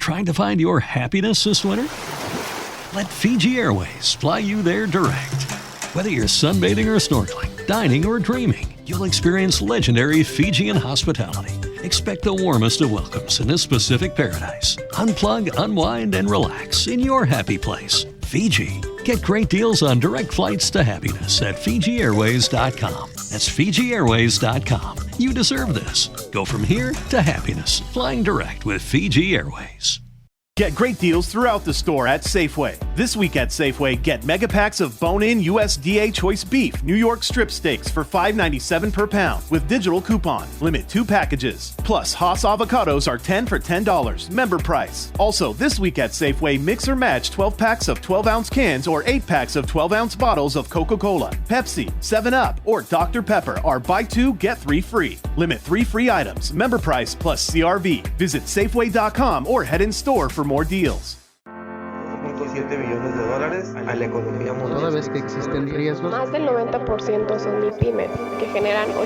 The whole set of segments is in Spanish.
Trying to find your happiness this winter? Let Fiji Airways fly you there direct. Whether you're sunbathing or snorkeling, dining or dreaming, you'll experience legendary Fijian hospitality. Expect the warmest of welcomes in this Pacific paradise. Unplug, unwind, and relax in your happy place. Fiji. Get great deals on direct flights to happiness at FijiAirways.com. That's FijiAirways.com. You deserve this. Go from here to happiness. Flying direct with Fiji Airways. Get great deals throughout the store at Safeway. This week at Safeway, get mega packs of bone-in USDA choice beef New York strip steaks for $5.97 per pound with digital coupon. Limit 2 packages. Plus, Haas avocados are 10 for $10. Member price. Also, this week at Safeway, mix or match 12 packs of 12-ounce cans or 8 packs of 12-ounce bottles of Coca-Cola, Pepsi, 7-Up, or Dr. Pepper are buy 2, get 3 free. Limit 3 free items. Member price plus CRV. Visit Safeway.com or head in store for more deals. $7 millones a la economía mundial. Toda vez que existen riesgos. Más del 90% son MIPYMES, que generan 80%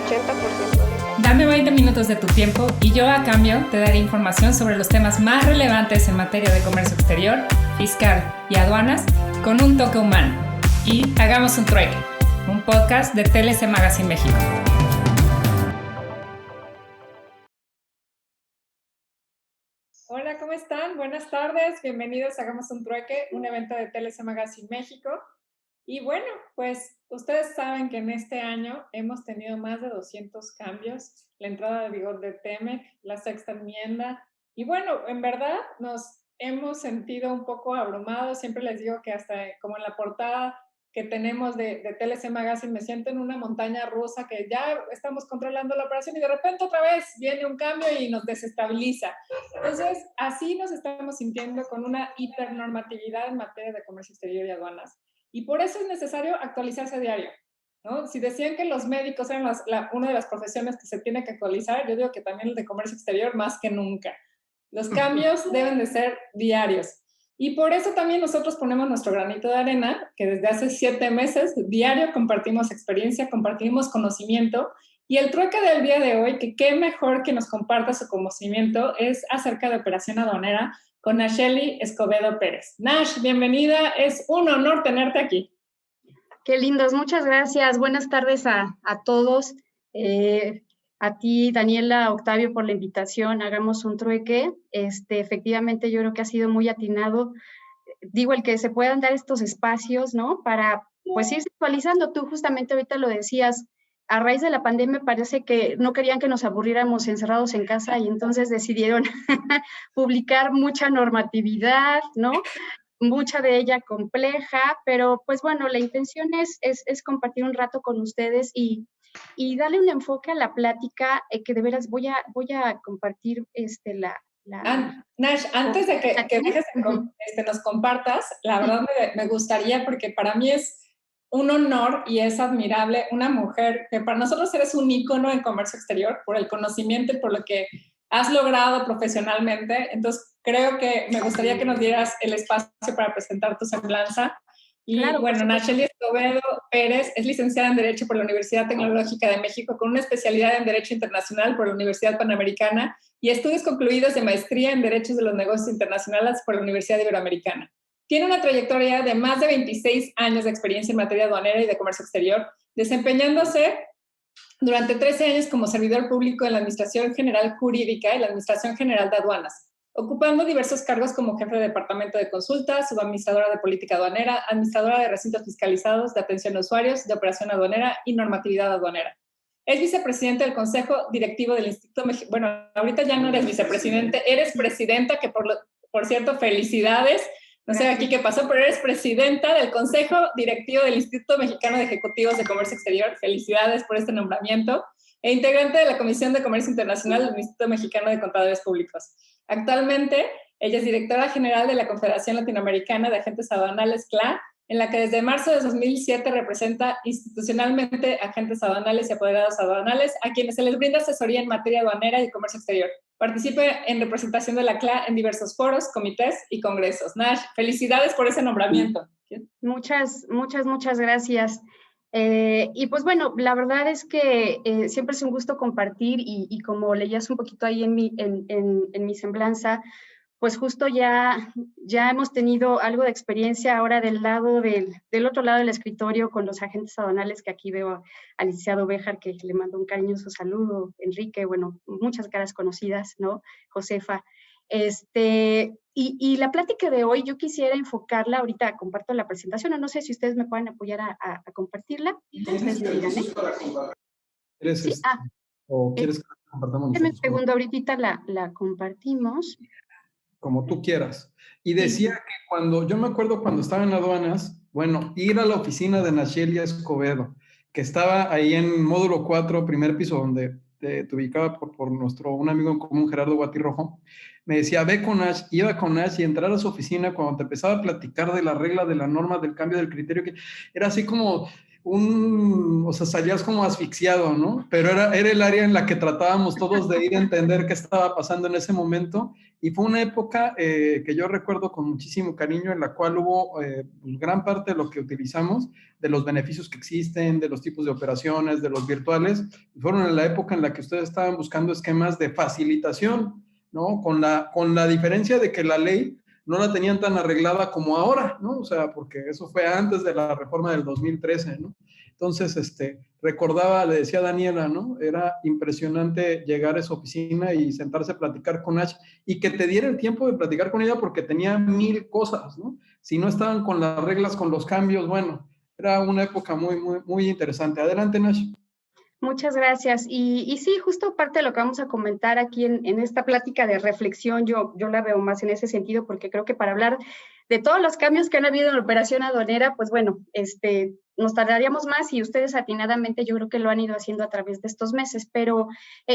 de... Dame 20 minutos de tu tiempo y yo a cambio te daré información sobre los temas más relevantes en materia de comercio exterior, fiscal y aduanas con un toque humano. Y hagamos un trueque, un podcast de TLC Magazine México. Hola, ¿cómo están? Buenas tardes, bienvenidos a Hagamos un Trueque, un evento de TLC Magazine México. Y bueno, pues ustedes saben que en este año hemos tenido más de 200 cambios, la entrada de vigor de TEMEC, la sexta enmienda, y bueno, en verdad nos hemos sentido un poco abrumados. Siempre les digo que hasta como en la portada que tenemos de TLC Magazine, me siento en una montaña rusa que ya estamos controlando la operación y de repente otra vez viene un cambio y nos desestabiliza. Entonces, así nos estamos sintiendo con una hipernormatividad en materia de comercio exterior y aduanas. Y por eso es necesario actualizarse a diario, ¿no? Si decían que los médicos eran una de las profesiones que se tiene que actualizar, yo digo que también el de comercio exterior más que nunca. Los cambios deben de ser diarios. Y por eso también nosotros ponemos nuestro granito de arena, que desde hace 7 meses, diario compartimos experiencia, compartimos conocimiento. Y el trueque del día de hoy, que qué mejor que nos comparta su conocimiento, es acerca de operación aduanera con Nacheli Escobedo Pérez. Nash, bienvenida, es un honor tenerte aquí. Qué lindos, muchas gracias. Buenas tardes a todos. A ti, Daniela, Octavio, por la invitación. Hagamos un trueque. Efectivamente, yo creo que ha sido muy atinado. Digo, el que se puedan dar estos espacios, ¿no? Para, pues, ir actualizando. Tú justamente ahorita lo decías, a raíz de la pandemia parece que no querían que nos aburriéramos encerrados en casa y entonces decidieron publicar mucha normatividad, ¿no? Mucha de ella compleja, pero pues bueno, la intención es compartir un rato con ustedes y darle un enfoque a la plática que de veras voy a compartir Nash, antes de que nos compartas, la verdad me gustaría, porque para mí es un honor y es admirable una mujer que para nosotros eres un ícono en comercio exterior por el conocimiento y por lo que has logrado profesionalmente. Entonces creo que me gustaría que nos dieras el espacio para presentar tu semblanza. Y claro, bueno, Nacheli Escobedo Pérez es licenciada en Derecho por la Universidad Tecnológica de México con una especialidad en Derecho Internacional por la Universidad Panamericana y estudios concluidos de maestría en Derechos de los Negocios Internacionales por la Universidad Iberoamericana. Tiene una trayectoria de más de 26 años de experiencia en materia aduanera y de comercio exterior, desempeñándose durante 13 años como servidor público en la Administración General Jurídica y la Administración General de Aduanas, ocupando diversos cargos como jefe de departamento de consulta, subadministradora de política aduanera, administradora de recintos fiscalizados, de atención a usuarios, de operación aduanera y normatividad aduanera. Es vicepresidente del Consejo Directivo del Instituto Mexicano. Bueno, ahorita ya no eres vicepresidente, eres presidenta, que por cierto, felicidades. No sé aquí qué pasó, pero eres presidenta del Consejo Directivo del Instituto Mexicano de Ejecutivos de Comercio Exterior. Felicidades por este nombramiento. E integrante de la Comisión de Comercio Internacional del Instituto Mexicano de Contadores Públicos. Actualmente, ella es directora general de la Confederación Latinoamericana de Agentes Aduanales, CLA, en la que desde marzo de 2007 representa institucionalmente agentes aduanales y apoderados aduanales a quienes se les brinda asesoría en materia aduanera y comercio exterior. Participa en representación de la CLA en diversos foros, comités y congresos. Nash, felicidades por ese nombramiento. Muchas gracias. Y pues bueno, la verdad es que siempre es un gusto compartir y como leías un poquito ahí en mi semblanza, pues justo ya hemos tenido algo de experiencia ahora del otro lado del escritorio con los agentes aduanales, que aquí veo al licenciado Béjar, que le mando un cariñoso saludo, Enrique, bueno, muchas caras conocidas, ¿no? Josefa. Y la plática de hoy yo quisiera enfocarla, ahorita comparto la presentación, no sé si ustedes me pueden apoyar a compartirla. Ustedes me digan, ¿eh? ¿Sí? ¿O quieres que la compartamos nosotros? Un segundo, ahorita la compartimos. Como tú quieras. Y decía que yo me acuerdo cuando estaba en aduanas, bueno, ir a la oficina de Nacheli Escobedo, que estaba ahí en módulo 4, primer piso, donde te ubicaba por un amigo en común, Gerardo Guatirrojo, me decía, ve con Nash, iba con Nash y entrar a su oficina cuando te empezaba a platicar de la regla, de la norma, del cambio del criterio, que era así como o sea, salías como asfixiado, ¿no? Pero era el área en la que tratábamos todos de ir a entender qué estaba pasando en ese momento, y fue una época que yo recuerdo con muchísimo cariño, en la cual hubo pues, gran parte de lo que utilizamos, de los beneficios que existen, de los tipos de operaciones, de los virtuales, fueron en la época en la que ustedes estaban buscando esquemas de facilitación, ¿no? Con la diferencia de que la ley no la tenían tan arreglada como ahora, ¿no? O sea, porque eso fue antes de la reforma del 2013, ¿no? Entonces, recordaba, le decía a Daniela, ¿no? Era impresionante llegar a esa oficina y sentarse a platicar con Ash y que te diera el tiempo de platicar con ella porque tenía 1000 cosas, ¿no? Si no estaban con las reglas, con los cambios, bueno, era una época muy, muy, muy interesante. Adelante, Nash. Muchas gracias. Y sí, justo parte de lo que vamos a comentar aquí en esta plática de reflexión, yo la veo más en ese sentido, porque creo que para hablar de todos los cambios que han habido en la operación aduanera, pues bueno, nos tardaríamos más, y ustedes atinadamente yo creo que lo han ido haciendo a través de estos meses, pero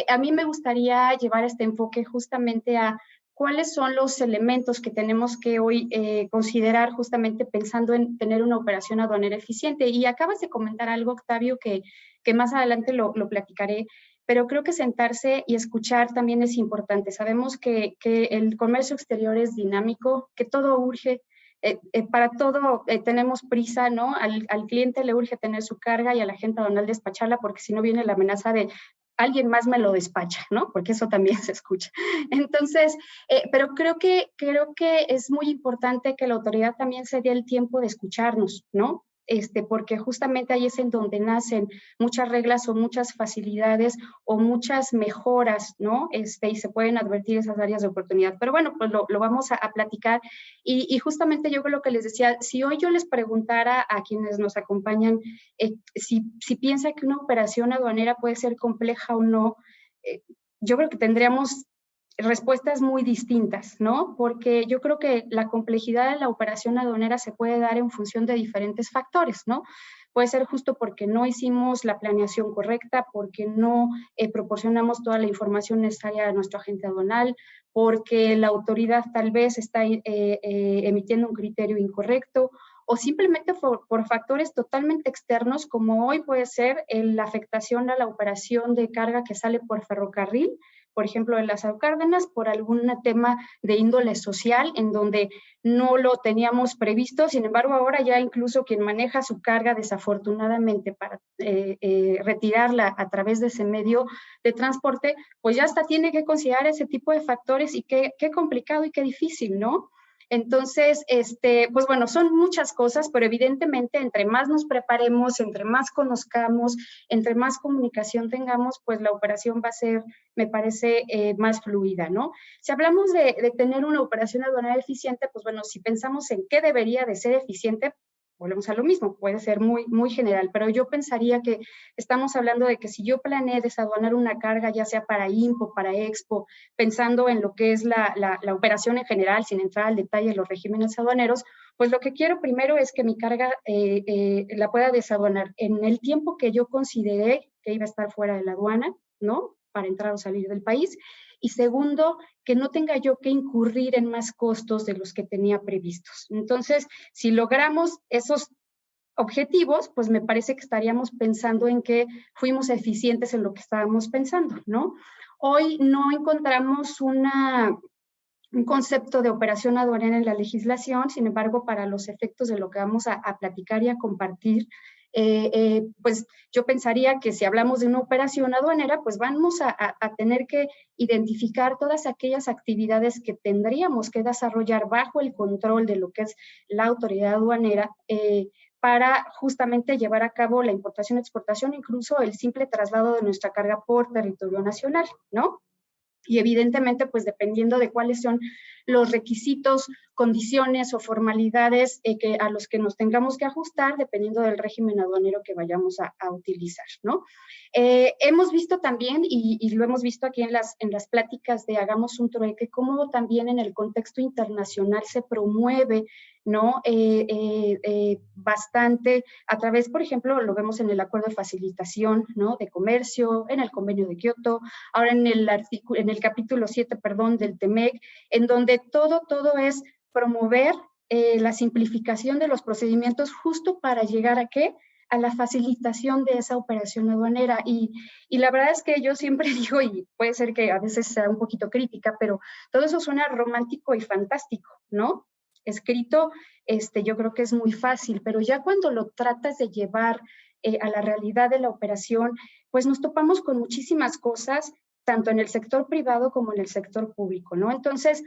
a mí me gustaría llevar este enfoque justamente a cuáles son los elementos que tenemos que hoy considerar justamente pensando en tener una operación aduanera eficiente. Y acabas de comentar algo, Octavio, que más adelante lo platicaré, pero creo que sentarse y escuchar también es importante. Sabemos que el comercio exterior es dinámico, que todo urge, para todo tenemos prisa, ¿no? Al cliente le urge tener su carga y a la gente aduanal despacharla, porque si no viene la amenaza de alguien más me lo despacha, ¿no? Porque eso también se escucha. Entonces, pero creo que es muy importante que la autoridad también se dé el tiempo de escucharnos, ¿no? Porque justamente ahí es en donde nacen muchas reglas o muchas facilidades o muchas mejoras, ¿no? Y se pueden advertir esas áreas de oportunidad. Pero bueno, pues lo vamos a platicar. Y justamente yo creo lo que les decía, si hoy yo les preguntara a quienes nos acompañan si piensa que una operación aduanera puede ser compleja o no, yo creo que tendríamos respuestas muy distintas, ¿no? Porque yo creo que la complejidad de la operación aduanera se puede dar en función de diferentes factores, ¿no? Puede ser justo porque no hicimos la planeación correcta, porque no proporcionamos toda la información necesaria a nuestro agente aduanal, porque la autoridad tal vez está emitiendo un criterio incorrecto, o simplemente por factores totalmente externos, como hoy puede ser la afectación a la operación de carga que sale por ferrocarril, por ejemplo, en Lázaro Cárdenas, por algún tema de índole social, en donde no lo teníamos previsto. Sin embargo, ahora ya incluso quien maneja su carga, desafortunadamente, para retirarla a través de ese medio de transporte, pues ya hasta tiene que considerar ese tipo de factores, y qué complicado y qué difícil, ¿no? Entonces, pues bueno, son muchas cosas, pero evidentemente entre más nos preparemos, entre más conozcamos, entre más comunicación tengamos, pues la operación va a ser, me parece, más fluida, ¿no? Si hablamos de tener una operación aduanera eficiente, pues bueno, si pensamos en qué debería de ser eficiente, volvemos a lo mismo, puede ser muy, muy general, pero yo pensaría que estamos hablando de que si yo planeé desaduanar una carga, ya sea para IMPO, para Expo, pensando en lo que es la operación en general, sin entrar al detalle de los regímenes aduaneros, pues lo que quiero primero es que mi carga la pueda desaduanar en el tiempo que yo consideré que iba a estar fuera de la aduana, ¿no? Para entrar o salir del país. Y segundo, que no tenga yo que incurrir en más costos de los que tenía previstos. Entonces, si logramos esos objetivos, pues me parece que estaríamos pensando en que fuimos eficientes en lo que estábamos pensando, ¿no? Hoy no encontramos un concepto de operación aduanera en la legislación, sin embargo, para los efectos de lo que vamos a platicar y a compartir, pues yo pensaría que si hablamos de una operación aduanera, pues vamos a tener que identificar todas aquellas actividades que tendríamos que desarrollar bajo el control de lo que es la autoridad aduanera, para justamente llevar a cabo la importación, exportación, incluso el simple traslado de nuestra carga por territorio nacional, ¿no? Y evidentemente, pues dependiendo de cuáles son los requisitos, condiciones o formalidades a los que nos tengamos que ajustar, dependiendo del régimen aduanero que vayamos a utilizar, ¿no? Hemos visto también, y lo hemos visto aquí en las pláticas de Hagamos un Trueque, cómo también en el contexto internacional se promueve, ¿no? Bastante a través, por ejemplo, lo vemos en el acuerdo de facilitación, ¿no? De comercio, en el convenio de Kioto, ahora en el capítulo 7, perdón, del TEMEC, en donde todo es promover la simplificación de los procedimientos justo para llegar a ¿qué? A la facilitación de esa operación aduanera. Y la verdad es que yo siempre digo, y puede ser que a veces sea un poquito crítica, pero todo eso suena romántico y fantástico, ¿no? Escrito, yo creo que es muy fácil, pero ya cuando lo tratas de llevar a la realidad de la operación, pues nos topamos con muchísimas cosas, tanto en el sector privado como en el sector público, ¿no? Entonces,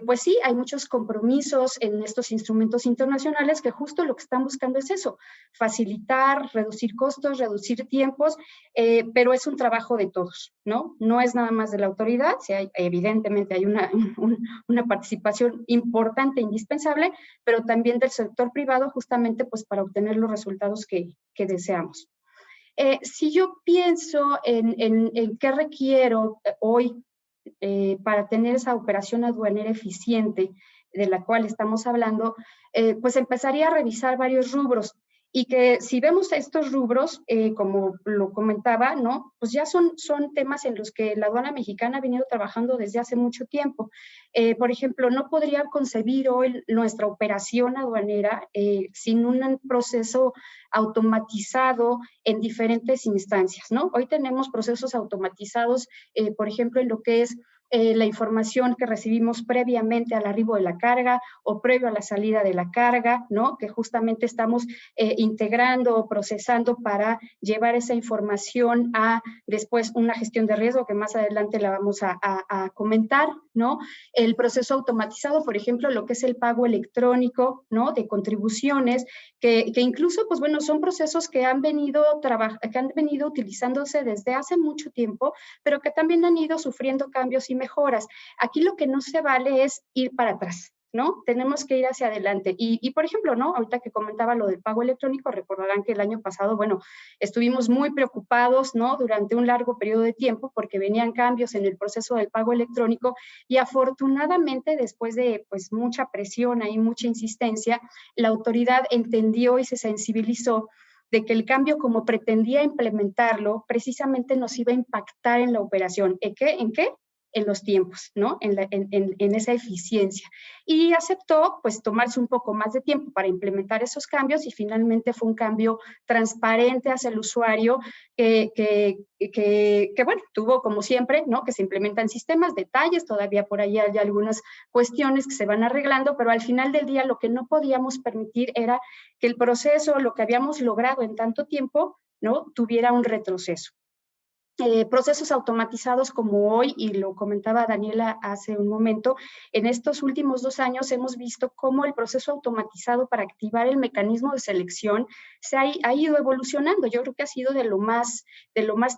pues sí, hay muchos compromisos en estos instrumentos internacionales que justo lo que están buscando es eso, facilitar, reducir costos, reducir tiempos, pero es un trabajo de todos, ¿no? No es nada más de la autoridad, sí evidentemente hay una participación importante, indispensable, pero también del sector privado justamente pues para obtener los resultados que deseamos. Si yo pienso en qué requiero hoy para tener esa operación aduanera eficiente de la cual estamos hablando, pues empezaría a revisar varios rubros y que si vemos estos rubros, como lo comentaba, ¿no? Pues ya son temas en los que la aduana mexicana ha venido trabajando desde hace mucho tiempo. Por ejemplo, no podría concebir hoy nuestra operación aduanera sin un proceso automatizado en diferentes instancias, ¿no? Hoy tenemos procesos automatizados, por ejemplo, en lo que es la información que recibimos previamente al arribo de la carga o previo a la salida de la carga, ¿no? Que justamente estamos integrando o procesando para llevar esa información a después una gestión de riesgo que más adelante la vamos a comentar, ¿no? El proceso automatizado, por ejemplo, lo que es el pago electrónico, ¿no? De contribuciones, que incluso, pues bueno, son procesos que han venido utilizándose desde hace mucho tiempo, pero que también han ido sufriendo cambios y mejoras. Aquí lo que no se vale es ir para atrás, ¿no? Tenemos que ir hacia adelante. Y por ejemplo, ¿no? Ahorita que comentaba lo del pago electrónico, recordarán que el año pasado, bueno, estuvimos muy preocupados, ¿no? Durante un largo periodo de tiempo porque venían cambios en el proceso del pago electrónico y afortunadamente después de pues mucha presión y mucha insistencia, la autoridad entendió y se sensibilizó de que el cambio como pretendía implementarlo precisamente nos iba a impactar en la operación. ¿En qué? En los tiempos, ¿no? En esa eficiencia. Y aceptó, pues, tomarse un poco más de tiempo para implementar esos cambios y finalmente fue un cambio transparente hacia el usuario que bueno, tuvo como siempre, ¿no? Que se implementan sistemas, detalles, todavía por ahí hay algunas cuestiones que se van arreglando, pero al final del día lo que no podíamos permitir era que el proceso, lo que habíamos logrado en tanto tiempo, ¿no? Tuviera un retroceso. Procesos automatizados como hoy, y lo comentaba Daniela hace un momento, en estos últimos 2 años hemos visto cómo el proceso automatizado para activar el mecanismo de selección se ha ido evolucionando. Yo creo que ha sido de lo más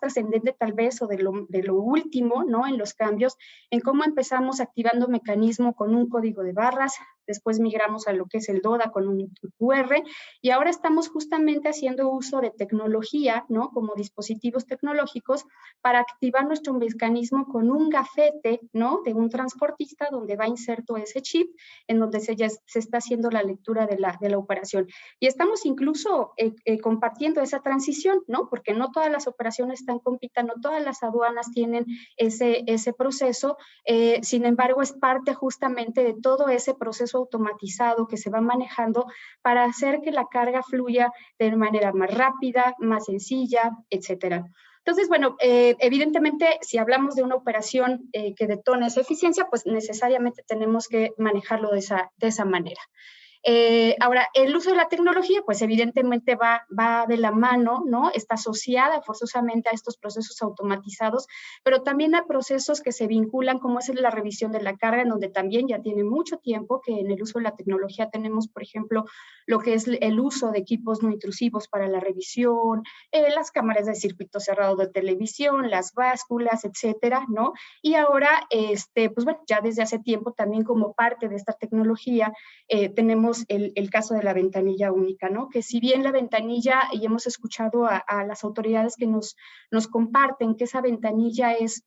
trascendente tal vez, o de lo último, ¿no? En los cambios, en cómo empezamos activando mecanismo con un código de barras, después migramos a lo que es el DODA con un QR, y ahora estamos justamente haciendo uso de tecnología, ¿no? Como dispositivos tecnológicos para activar nuestro mecanismo con un gafete, ¿no? De un transportista donde va inserto ese chip, en donde se está haciendo la lectura de la operación. Y estamos incluso compartiendo esa transición, ¿no? Porque no todas las operaciones están compitiendo, no todas las aduanas tienen ese proceso, sin embargo es parte justamente de todo ese proceso automatizado que se va manejando para hacer que la carga fluya de manera más rápida, más sencilla, etcétera. Entonces, bueno, evidentemente, si hablamos de una operación que detona esa eficiencia, pues necesariamente tenemos que manejarlo de esa manera. Ahora, el uso de la tecnología, pues evidentemente va de la mano, ¿no? Está asociada forzosamente a estos procesos automatizados, pero también a procesos que se vinculan, como es la revisión de la carga, en donde también ya tiene mucho tiempo que en el uso de la tecnología tenemos, por ejemplo, lo que es el uso de equipos no intrusivos para la revisión, las cámaras de circuito cerrado de televisión, las básculas, etcétera, ¿no? Y ahora, pues bueno, ya desde hace tiempo también como parte de esta tecnología tenemos el caso de la ventanilla única, ¿no? Que si bien la ventanilla, y hemos escuchado a las autoridades que nos comparten que esa ventanilla es,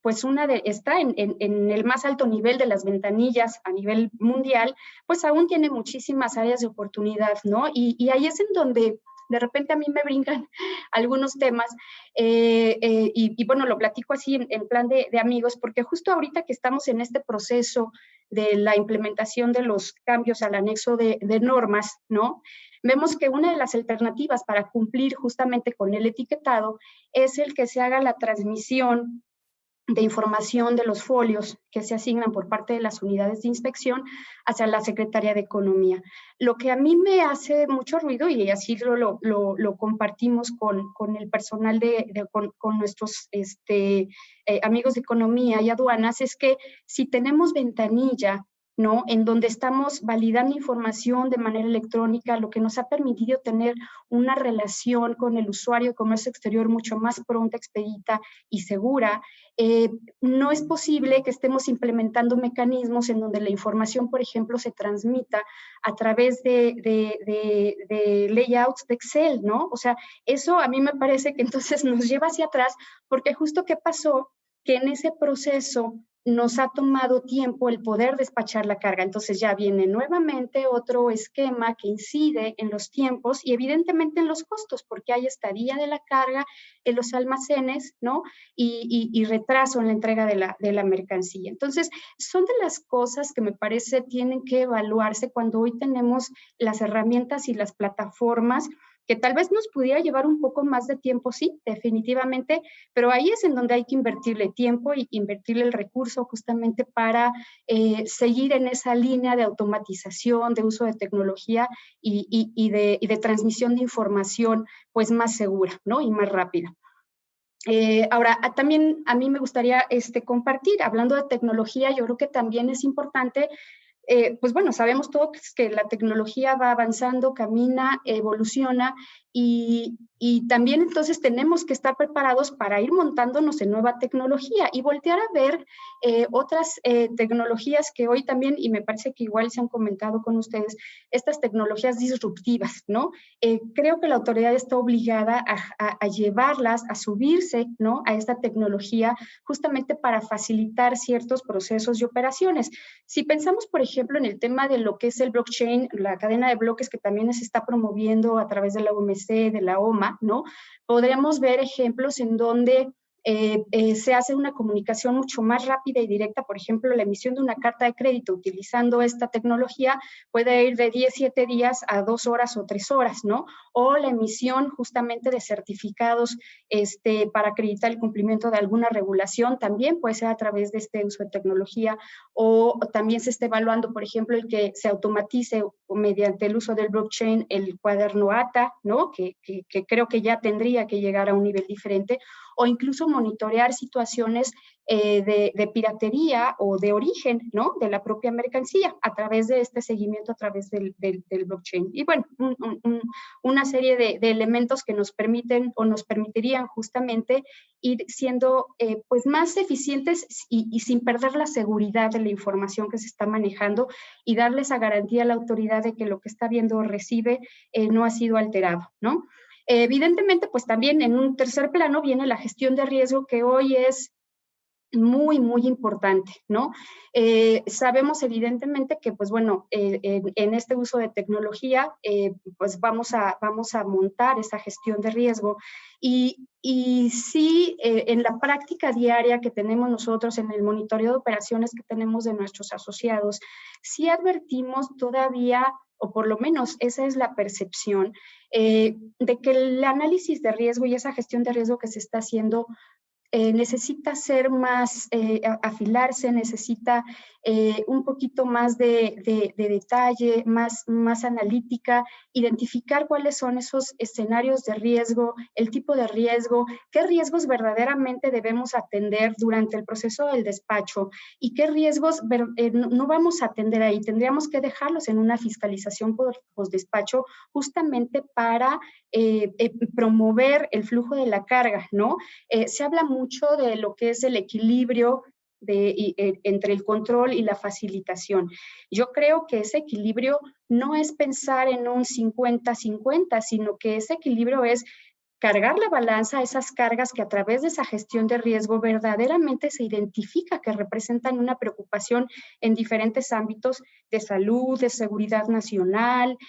pues está en el más alto nivel de las ventanillas a nivel mundial, pues aún tiene muchísimas áreas de oportunidad, ¿no? Y ahí es en donde de repente a mí me brincan algunos temas y bueno, lo platico así en plan de amigos, porque justo ahorita que estamos en este proceso de la implementación de los cambios al anexo de normas, ¿no? Vemos que una de las alternativas para cumplir justamente con el etiquetado es el que se haga la transmisión de información de los folios que se asignan por parte de las unidades de inspección hacia la Secretaría de Economía. Lo que a mí me hace mucho ruido, y así lo compartimos con el personal con nuestros amigos de Economía y Aduanas, es que si tenemos ventanilla, ¿no? En donde estamos validando información de manera electrónica, lo que nos ha permitido tener una relación con el usuario de comercio exterior mucho más pronta, expedita y segura. No es posible que estemos implementando mecanismos en donde la información, por ejemplo, se transmita a través de layouts de Excel, ¿no? O sea, eso a mí me parece que entonces nos lleva hacia atrás, porque justo ¿qué pasó? Que en ese proceso nos ha tomado tiempo el poder despachar la carga. Entonces ya viene nuevamente otro esquema que incide en los tiempos y evidentemente en los costos, porque hay estadía de la carga en los almacenes, ¿no? Y retraso en la entrega de la mercancía. Entonces, son de las cosas que me parece tienen que evaluarse cuando hoy tenemos las herramientas y las plataformas que tal vez nos pudiera llevar un poco más de tiempo, sí, definitivamente, pero ahí es en donde hay que invertirle tiempo y invertirle el recurso justamente para seguir en esa línea de automatización, de uso de tecnología y de transmisión de información pues más segura, ¿no? Y más rápida. Ahora, también a mí me gustaría compartir, hablando de tecnología, yo creo que también es importante pues bueno, sabemos todos que la tecnología va avanzando, camina, evoluciona y también entonces tenemos que estar preparados para ir montándonos en nueva tecnología y voltear a ver otras tecnologías que hoy también, y me parece que igual se han comentado con ustedes, estas tecnologías disruptivas, ¿no? Creo que la autoridad está obligada a llevarlas, a subirse, ¿no? A esta tecnología justamente para facilitar ciertos procesos y operaciones. Si pensamos, por ejemplo, en el tema de lo que es el blockchain, la cadena de bloques que también se está promoviendo a través de la OMC, de la OMA, ¿no? Podremos ver ejemplos en donde se hace una comunicación mucho más rápida y directa. Por ejemplo, la emisión de una carta de crédito utilizando esta tecnología puede ir de 17 días a 2 horas o 3 horas, ¿no? O la emisión justamente de certificados para acreditar el cumplimiento de alguna regulación también puede ser a través de este uso de tecnología, o también se está evaluando, por ejemplo, el que se automatice mediante el uso del blockchain el cuaderno ATA, ¿no? Que creo que ya tendría que llegar a un nivel diferente, o incluso monitorear situaciones de piratería o de origen, ¿no? De la propia mercancía a través de este seguimiento, a través del blockchain. Y bueno, una serie de elementos que nos permiten o nos permitirían justamente ir siendo pues más eficientes y sin perder la seguridad de la información que se está manejando y darle esa garantía a la autoridad de que lo que está viendo o recibe no ha sido alterado, ¿no? Evidentemente, pues también en un tercer plano viene la gestión de riesgo, que hoy es muy, muy importante, ¿no? Sabemos evidentemente que, pues bueno, en este uso de tecnología, pues vamos a montar esa gestión de riesgo y sí, en la práctica diaria que tenemos nosotros, en el monitoreo de operaciones que tenemos de nuestros asociados, sí advertimos todavía, o por lo menos esa es la percepción, de que el análisis de riesgo y esa gestión de riesgo que se está haciendo necesita ser más, afilarse, necesita un poquito más de detalle, más analítica, identificar cuáles son esos escenarios de riesgo, el tipo de riesgo, qué riesgos verdaderamente debemos atender durante el proceso del despacho y qué riesgos no vamos a atender ahí. Tendríamos que dejarlos en una fiscalización post-despacho justamente para promover el flujo de la carga, ¿no? Se habla mucho de lo que es el equilibrio entre el control y la facilitación. Yo creo que ese equilibrio no es pensar en un 50-50, sino que ese equilibrio es cargar la balanza a esas cargas que a través de esa gestión de riesgo verdaderamente se identifica que representan una preocupación en diferentes ámbitos de salud, de seguridad nacional,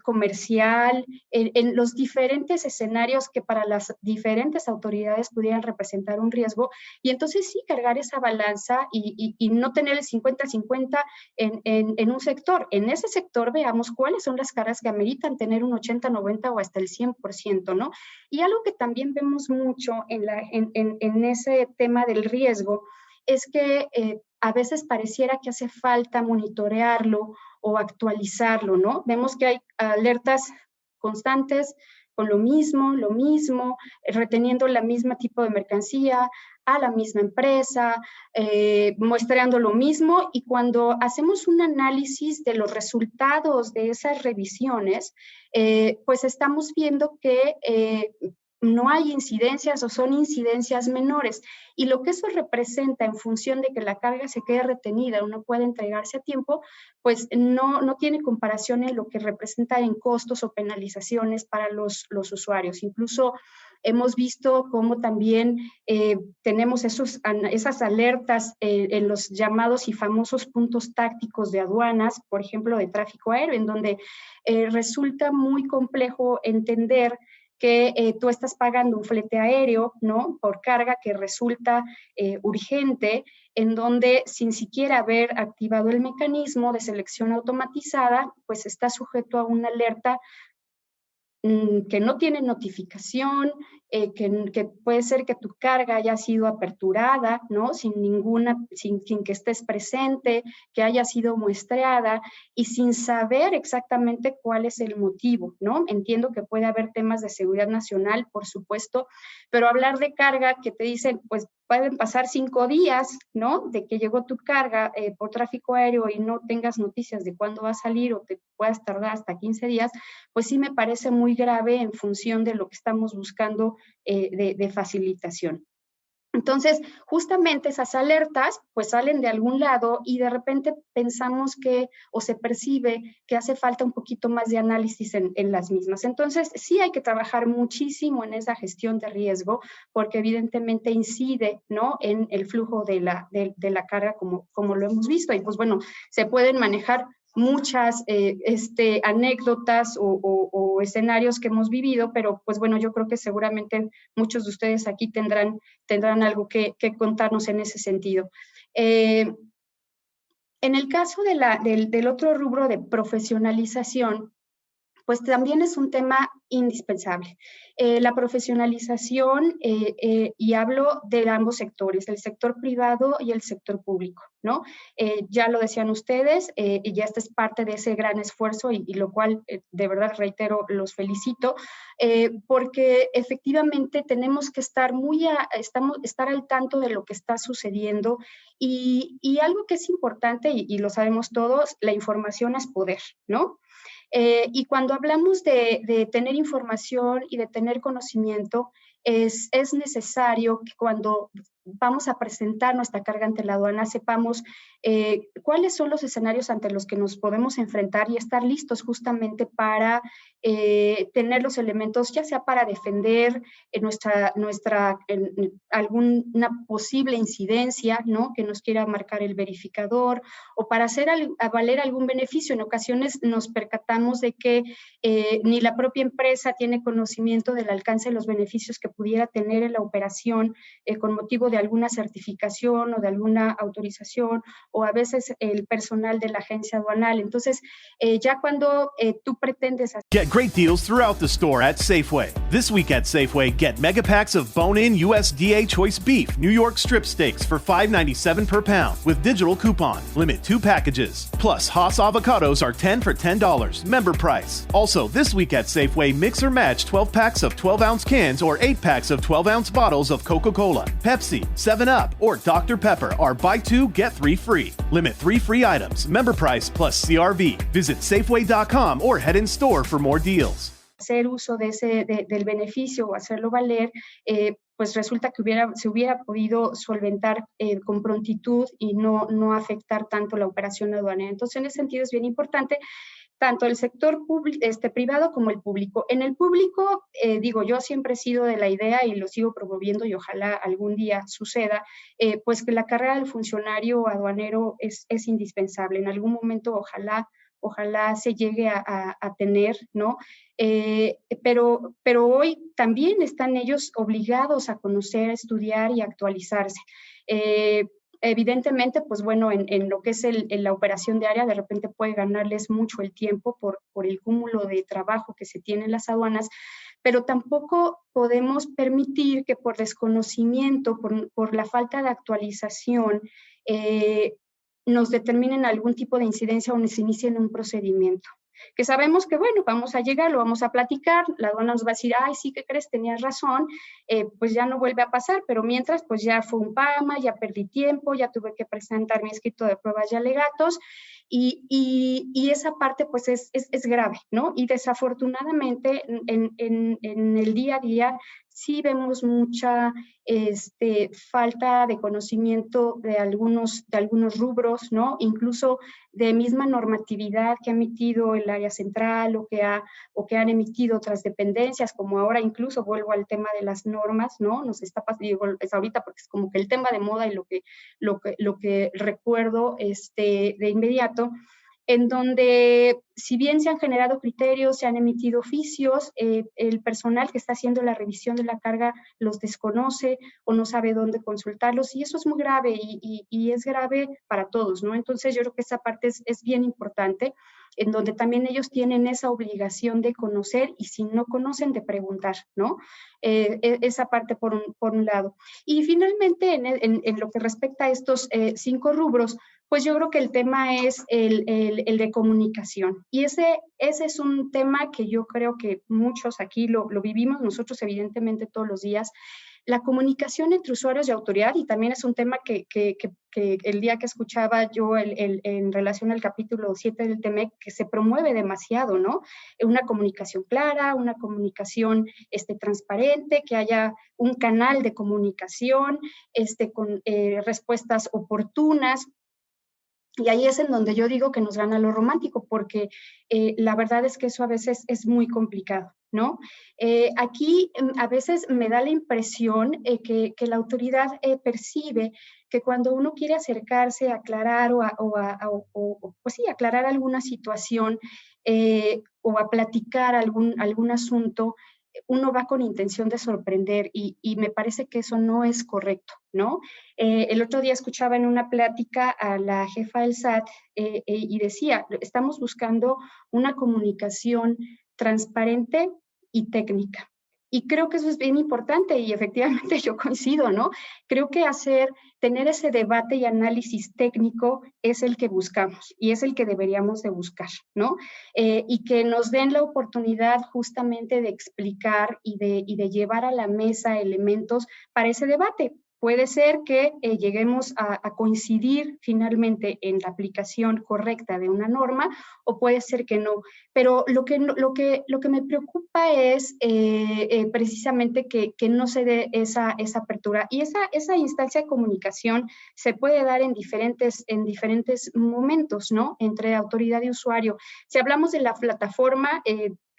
comercial, en los diferentes escenarios que para las diferentes autoridades pudieran representar un riesgo. Y entonces sí, cargar esa balanza y no tener el 50-50 en un sector. En ese sector veamos cuáles son las cargas que ameritan tener un 80, 90 o hasta el 100%, ¿no? Y algo que también vemos mucho en ese tema del riesgo es que a veces pareciera que hace falta monitorearlo o actualizarlo, ¿no? Vemos que hay alertas constantes con lo mismo, reteniendo la misma tipo de mercancía, a la misma empresa, muestreando lo mismo, y cuando hacemos un análisis de los resultados de esas revisiones, pues estamos viendo que no hay incidencias o son incidencias menores, y lo que eso representa en función de que la carga se quede retenida o no puede entregarse a tiempo, pues no tiene comparación en lo que representa en costos o penalizaciones para los usuarios. Incluso hemos visto cómo también tenemos esas alertas en los llamados y famosos puntos tácticos de aduanas, por ejemplo, de tráfico aéreo, en donde resulta muy complejo entender que tú estás pagando un flete aéreo, ¿no?, por carga que resulta urgente, en donde sin siquiera haber activado el mecanismo de selección automatizada, pues está sujeto a una alerta que no tiene notificación, que puede ser que tu carga haya sido aperturada, ¿no?, sin que estés presente, que haya sido muestreada y sin saber exactamente cuál es el motivo, ¿no? Entiendo que puede haber temas de seguridad nacional, por supuesto, pero hablar de carga que te dicen, pues pueden pasar 5 días, ¿no?, de que llegó tu carga por tráfico aéreo y no tengas noticias de cuándo va a salir o te puedas tardar hasta 15 días, pues sí me parece muy grave en función de lo que estamos buscando de facilitación. Entonces, justamente esas alertas pues salen de algún lado y de repente pensamos que, o se percibe que hace falta un poquito más de análisis en las mismas. Entonces, sí hay que trabajar muchísimo en esa gestión de riesgo porque evidentemente incide, ¿no?, en el flujo de la carga como lo hemos visto. Y pues bueno, se pueden manejar muchas anécdotas o escenarios que hemos vivido, pero pues bueno, yo creo que seguramente muchos de ustedes aquí tendrán algo que contarnos en ese sentido. En el caso del otro rubro de profesionalización, pues también es un tema indispensable. La profesionalización, y hablo de ambos sectores, el sector privado y el sector público, ¿no? Ya lo decían ustedes, y ya esta es parte de ese gran esfuerzo y lo cual, de verdad, reitero, los felicito, porque efectivamente tenemos que estar estar al tanto de lo que está sucediendo y algo que es importante, y lo sabemos todos, la información es poder, ¿no? Y cuando hablamos de tener información y de tener conocimiento, es necesario que cuando vamos a presentar nuestra carga ante la aduana sepamos cuáles son los escenarios ante los que nos podemos enfrentar y estar listos justamente para tener los elementos, ya sea para defender alguna posible incidencia, ¿no?, que nos quiera marcar el verificador, o para hacer valer algún beneficio. En ocasiones nos percatamos de que ni la propia empresa tiene conocimiento del alcance de los beneficios que pudiera tener en la operación con motivo de de alguna certificación o de alguna autorización, o a veces el personal de la agencia aduanal. Entonces, ya cuando tú pretendes... Get great deals throughout the store at Safeway. This week at Safeway, get mega packs of bone-in USDA choice beef New York strip steaks for $5.97 per pound with digital coupon. Limit 2 packages. Plus, Haas avocados are 10 for $10. Member price. Also, this week at Safeway, mix or match 12 packs of 12-ounce cans or 8 packs of 12-ounce bottles of Coca-Cola, Pepsi, 7-Up, or Dr. Pepper are buy 2, get 3 free. Limit 3 free items. Member price plus CRV. Visit Safeway.com or head in store for more deals. Hacer uso de del beneficio o hacerlo valer, pues resulta que se hubiera podido solventar con prontitud y no afectar tanto la operación aduanera. Entonces, en ese sentido es bien importante tanto el sector privado como el público. En el público, digo, yo siempre he sido de la idea y lo sigo promoviendo y ojalá algún día suceda, pues que la carrera del funcionario aduanero es indispensable. En algún momento ojalá se llegue a tener, ¿no? Pero hoy también están ellos obligados a conocer, a estudiar y a actualizarse. Evidentemente, pues bueno, en lo que es la operación diaria, de repente puede ganarles mucho el tiempo por el cúmulo de trabajo que se tiene en las aduanas, pero tampoco podemos permitir que por desconocimiento, por la falta de actualización, nos determinen algún tipo de incidencia o nos inicien un procedimiento. Que sabemos que, bueno, vamos a llegar, lo vamos a platicar, la aduana nos va a decir, ay, sí, ¿qué crees? Tenías razón, pues ya no vuelve a pasar, pero mientras, pues ya fue un PAMA, ya perdí tiempo, ya tuve que presentar mi escrito de pruebas y alegatos, y esa parte, pues, es grave, ¿no? Y desafortunadamente, en el día a día, sí vemos mucha falta de conocimiento de algunos rubros, ¿no? Incluso de misma normatividad que ha emitido el área central o que han emitido otras dependencias, como ahora incluso vuelvo al tema de las normas, ¿no? Nos está pasando, es ahorita porque es como que el tema de moda y lo que recuerdo de inmediato, en donde si bien se han generado criterios, se han emitido oficios, el personal que está haciendo la revisión de la carga los desconoce o no sabe dónde consultarlos, y eso es muy grave y es grave para todos, ¿no? Entonces yo creo que esa parte es bien importante, en donde también ellos tienen esa obligación de conocer y si no conocen, de preguntar, ¿no? Esa parte por un lado. Y finalmente, en lo que respecta a estos 5 rubros, pues yo creo que el tema es el de comunicación. Y ese es un tema que yo creo que muchos aquí lo vivimos, nosotros evidentemente todos los días. La comunicación entre usuarios y autoridad, y también es un tema que el día que escuchaba yo en relación al capítulo 7 del TEMEC, que se promueve demasiado, ¿no? Una comunicación clara, una comunicación transparente, que haya un canal de comunicación con respuestas oportunas. Y ahí es en donde yo digo que nos gana lo romántico, porque la verdad es que eso a veces es muy complicado, ¿no? Aquí a veces me da la impresión que la autoridad percibe que cuando uno quiere acercarse a aclarar pues sí, aclarar alguna situación o a platicar algún asunto, uno va con intención de sorprender y me parece que eso no es correcto, ¿no? El otro día escuchaba en una plática a la jefa del SAT y decía, estamos buscando una comunicación transparente y técnica. Y creo que eso es bien importante y efectivamente yo coincido, ¿no? Creo que tener ese debate y análisis técnico es el que buscamos y es el que deberíamos de buscar, ¿no? Y que nos den la oportunidad justamente de explicar y de llevar a la mesa elementos para ese debate. Puede ser que lleguemos a coincidir finalmente en la aplicación correcta de una norma o puede ser que no. Pero lo que me preocupa es precisamente que no se dé esa apertura. Y esa instancia de comunicación se puede dar en diferentes momentos, ¿no? Entre autoridad y usuario. Si hablamos de la plataforma,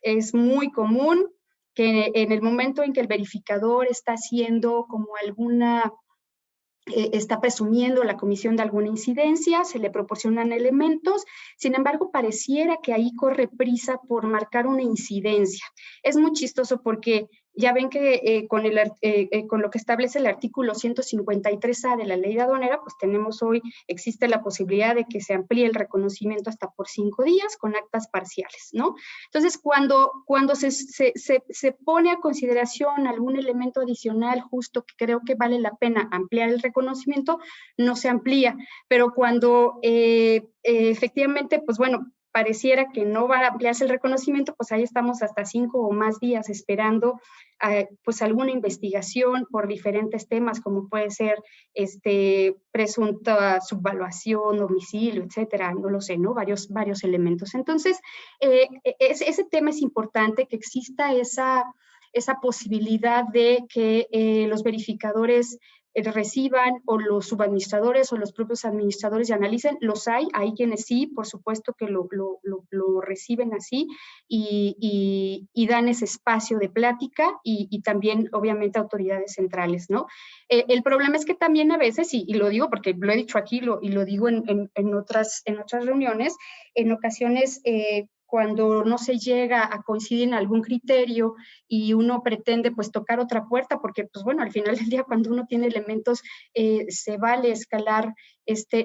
es muy común que en el momento en que el verificador está haciendo como está presumiendo la comisión de alguna incidencia, se le proporcionan elementos, sin embargo, pareciera que ahí corre prisa por marcar una incidencia. Es muy chistoso porque Ya ven que con lo que establece el artículo 153A de la ley de aduanera, pues existe la posibilidad de que se amplíe el reconocimiento hasta por 5 días con actas parciales, ¿no? Entonces, cuando se pone a consideración algún elemento adicional justo que creo que vale la pena ampliar el reconocimiento, no se amplía, pero cuando efectivamente, pues bueno, pareciera que no va a ampliarse el reconocimiento, pues ahí estamos hasta 5 o más días esperando pues alguna investigación por diferentes temas, como puede ser presunta subvaluación, domicilio, etcétera, no lo sé, ¿no? Varios elementos. Entonces, ese tema es importante, que exista esa posibilidad de que los verificadores reciban, o los subadministradores o los propios administradores y analicen. Hay quienes sí, por supuesto que lo reciben así y dan ese espacio de plática, y también obviamente autoridades centrales, ¿no? El problema es que también a veces, y lo digo porque lo he dicho aquí y lo digo en otras reuniones, en ocasiones cuando no se llega a coincidir en algún criterio y uno pretende pues tocar otra puerta, porque pues bueno, al final del día cuando uno tiene elementos se vale escalar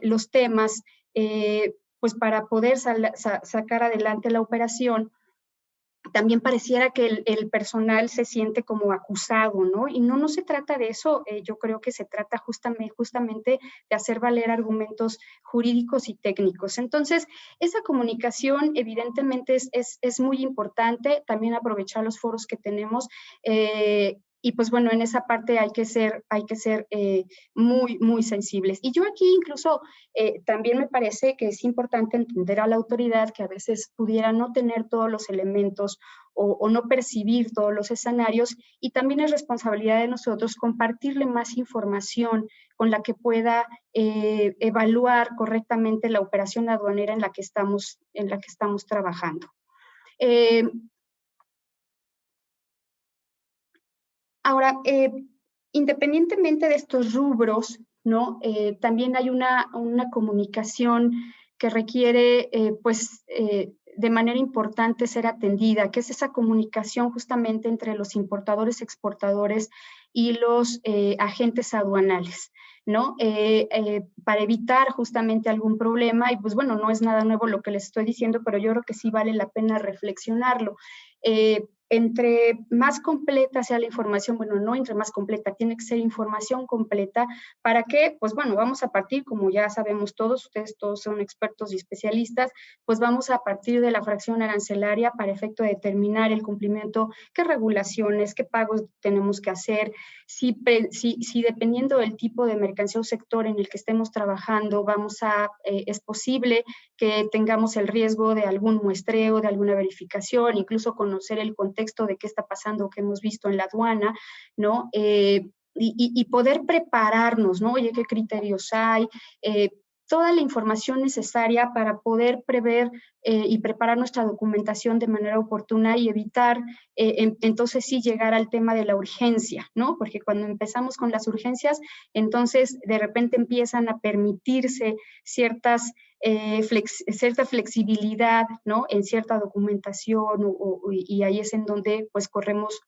los temas pues para poder sacar adelante la operación. También pareciera que el personal se siente como acusado, ¿no? Y no se trata de eso. Yo creo que se trata justamente de hacer valer argumentos jurídicos y técnicos. Entonces, esa comunicación evidentemente es muy importante. También aprovechar los foros que tenemos. Y pues bueno, en esa parte hay que ser muy, muy sensibles. Y yo aquí incluso también me parece que es importante entender a la autoridad que a veces pudiera no tener todos los elementos o no percibir todos los escenarios, y también es responsabilidad de nosotros compartirle más información con la que pueda evaluar correctamente la operación aduanera en la que estamos trabajando. Ahora, independientemente de estos rubros, ¿no? También hay una comunicación que requiere, de manera importante ser atendida, que es esa comunicación justamente entre los importadores, exportadores y los agentes aduanales, ¿no? Para evitar justamente algún problema, y pues bueno, no es nada nuevo lo que les estoy diciendo, pero yo creo que sí vale la pena reflexionarlo. Entre más completa sea la información, bueno, no entre más completa, tiene que ser información completa. ¿Para qué? Pues bueno, vamos a partir, como ya sabemos todos, ustedes todos son expertos y especialistas, pues vamos a partir de la fracción arancelaria para efecto de determinar el cumplimiento, qué regulaciones, qué pagos tenemos que hacer, si dependiendo del tipo de mercancía o sector en el que estemos trabajando, es posible que tengamos el riesgo de algún muestreo, de alguna verificación, incluso conocer el contexto de qué está pasando, que hemos visto en la aduana, ¿no? Y poder prepararnos, ¿no? Oye, ¿qué criterios hay? Toda la información necesaria para poder prever y preparar nuestra documentación de manera oportuna y evitar, entonces sí, llegar al tema de la urgencia, ¿no? Porque cuando empezamos con las urgencias, entonces de repente empiezan a permitirse cierta flexibilidad, ¿no? En cierta documentación y ahí es en donde pues corremos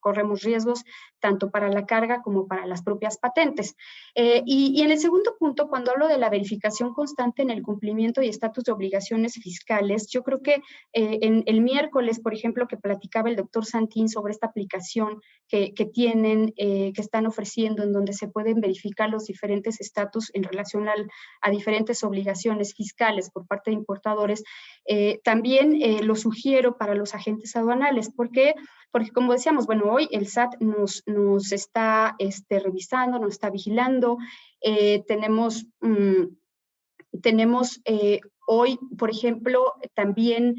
riesgos tanto para la carga como para las propias patentes. Y en el segundo punto, cuando hablo de la verificación constante en el cumplimiento y estatus de obligaciones fiscales, yo creo que en el miércoles, por ejemplo, que platicaba el doctor Santín sobre esta aplicación que están ofreciendo, en donde se pueden verificar los diferentes estatus en relación a diferentes obligaciones fiscales por parte de importadores, también lo sugiero para los agentes aduanales. ¿Por qué? Porque como decíamos, bueno, hoy el SAT nos está revisando, nos está vigilando, tenemos hoy, por ejemplo, también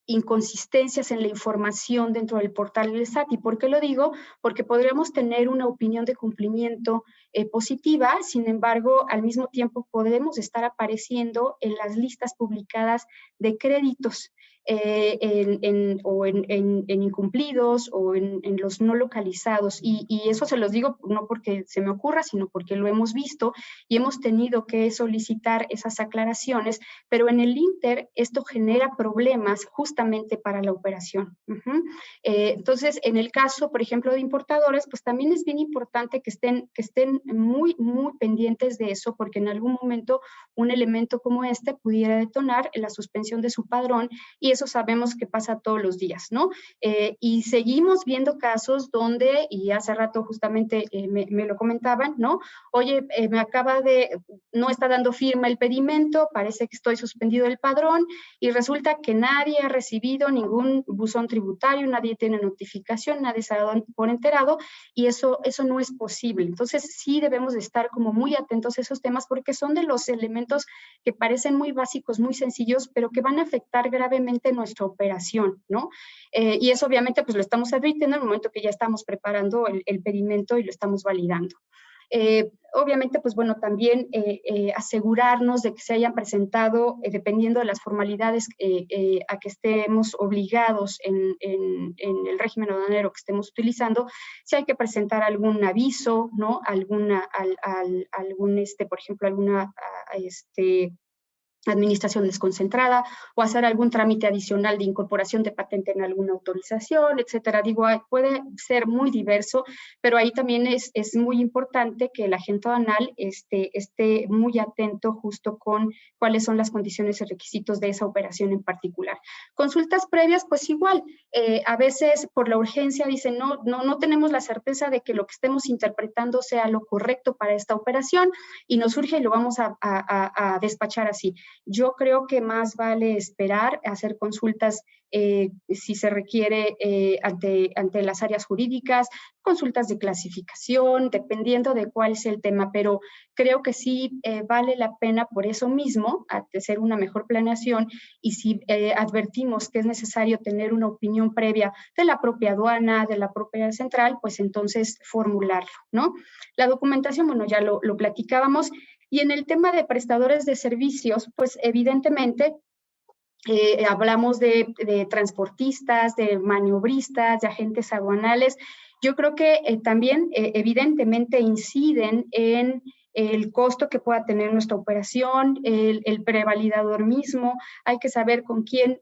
inconsistencias en la información dentro del portal del SAT. ¿Y por qué lo digo? Porque podríamos tener una opinión de cumplimiento positiva, sin embargo, al mismo tiempo podemos estar apareciendo en las listas publicadas de créditos en incumplidos o en los no localizados. Y eso se los digo no porque se me ocurra, sino porque lo hemos visto y hemos tenido que solicitar esas aclaraciones, pero en el Inter esto genera problemas justamente justamente para la operación. Entonces, en el caso, por ejemplo, de importadores, pues también es bien importante que estén muy, muy pendientes de eso, porque en algún momento un elemento como este pudiera detonar la suspensión de su padrón, y eso sabemos que pasa todos los días, ¿no? Y seguimos viendo casos donde, y hace rato justamente me lo comentaban, ¿no? Oye, no está dando firma el pedimento, parece que estoy suspendido del padrón, y resulta que nadie ha recibido ningún buzón tributario, nadie tiene notificación, nadie se ha dado por enterado, y eso no es posible. Entonces sí debemos de estar como muy atentos a esos temas, porque son de los elementos que parecen muy básicos, muy sencillos, pero que van a afectar gravemente nuestra operación, ¿no? Y eso obviamente pues lo estamos advirtiendo en el momento que ya estamos preparando el pedimento y lo estamos validando. Obviamente, pues bueno, también asegurarnos de que se hayan presentado, dependiendo de las formalidades a que estemos obligados en el régimen aduanero que estemos utilizando, si hay que presentar algún aviso, ¿no? Por ejemplo, alguna administración desconcentrada, o hacer algún trámite adicional de incorporación de patente en alguna autorización, etcétera. Digo, puede ser muy diverso, pero ahí también es muy importante que el agente aduanal esté muy atento justo con cuáles son las condiciones y requisitos de esa operación en particular. Consultas previas, pues igual, a veces por la urgencia dicen, no tenemos la certeza de que lo que estemos interpretando sea lo correcto para esta operación, y nos surge y lo vamos a despachar así. Yo creo que más vale esperar, hacer consultas si se requiere ante las áreas jurídicas, consultas de clasificación, dependiendo de cuál es el tema, pero creo que sí vale la pena por eso mismo, hacer una mejor planeación, y si advertimos que es necesario tener una opinión previa de la propia aduana, de la propia central, pues entonces formularlo, ¿no? La documentación, bueno, ya lo platicábamos. Y en el tema de prestadores de servicios, pues evidentemente hablamos de transportistas, de maniobristas, de agentes aduanales. Yo creo que también evidentemente inciden en el costo que pueda tener nuestra operación, el prevalidador mismo. Hay que saber con quién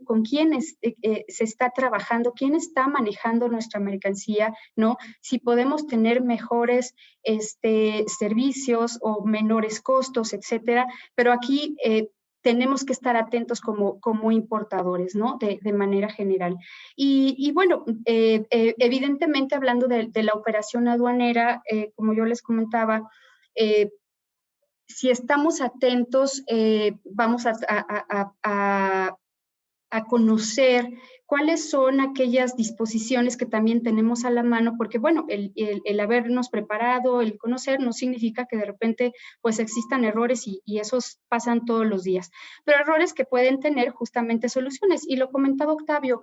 se está trabajando, quién está manejando nuestra mercancía, ¿no? Si podemos tener mejores servicios o menores costos, etcétera. Pero aquí tenemos que estar atentos como importadores, ¿no? De manera general. Y bueno, evidentemente hablando de la operación aduanera, como yo les comentaba, si estamos atentos, vamos a conocer cuáles son aquellas disposiciones que también tenemos a la mano, porque bueno, el habernos preparado, el conocer, no significa que de repente pues existan errores, y esos pasan todos los días, pero errores que pueden tener justamente soluciones. Y lo comentaba Octavio,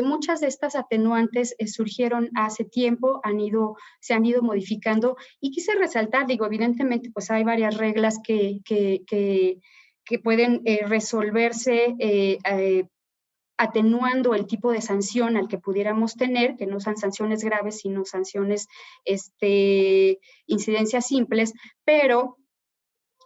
muchas de estas atenuantes surgieron hace tiempo, se han ido modificando, y quise resaltar, digo, evidentemente pues hay varias reglas que pueden resolverse atenuando el tipo de sanción al que pudiéramos tener, que no sean sanciones graves, sino sanciones, incidencias simples, pero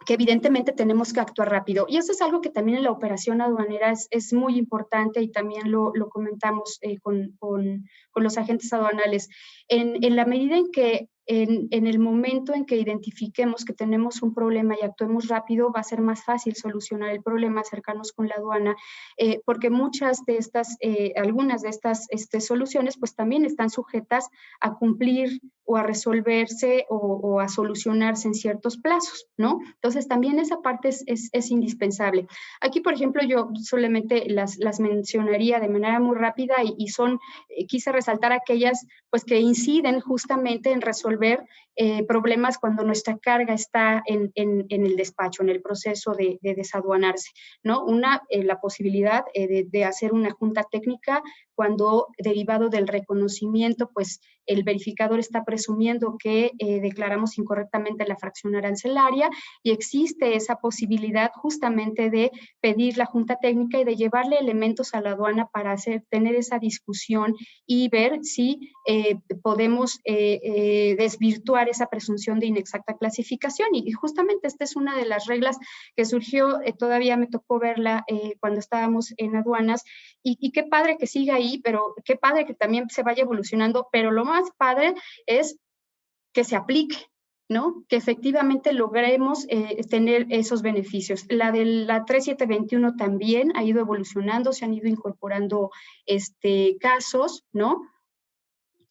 que evidentemente tenemos que actuar rápido. Y eso es algo que también en la operación aduanera es muy importante, y también lo comentamos con los agentes aduanales. En la medida en que en el momento en que identifiquemos que tenemos un problema y actuemos rápido, va a ser más fácil solucionar el problema, acercarnos con la aduana, porque algunas de estas soluciones pues también están sujetas a cumplir o a resolverse o a solucionarse en ciertos plazos, ¿no? Entonces también esa parte es indispensable. Aquí, por ejemplo, yo solamente las mencionaría de manera muy rápida, y quise resaltar aquellas pues que inciden justamente en resolver problemas cuando nuestra carga está en el despacho, en el proceso de desaduanarse, ¿no? La posibilidad de hacer una junta técnica cuando, derivado del reconocimiento, pues el verificador está presumiendo que declaramos incorrectamente la fracción arancelaria, y existe esa posibilidad justamente de pedir la junta técnica y de llevarle elementos a la aduana para tener esa discusión y ver si podemos, de desvirtuar esa presunción de inexacta clasificación. Y justamente esta es una de las reglas que surgió, todavía me tocó verla cuando estábamos en aduanas, y qué padre que siga ahí, pero qué padre que también se vaya evolucionando, pero lo más padre es que se aplique, ¿no? Que efectivamente logremos tener esos beneficios. La de la 3721 también ha ido evolucionando, se han ido incorporando casos, ¿no?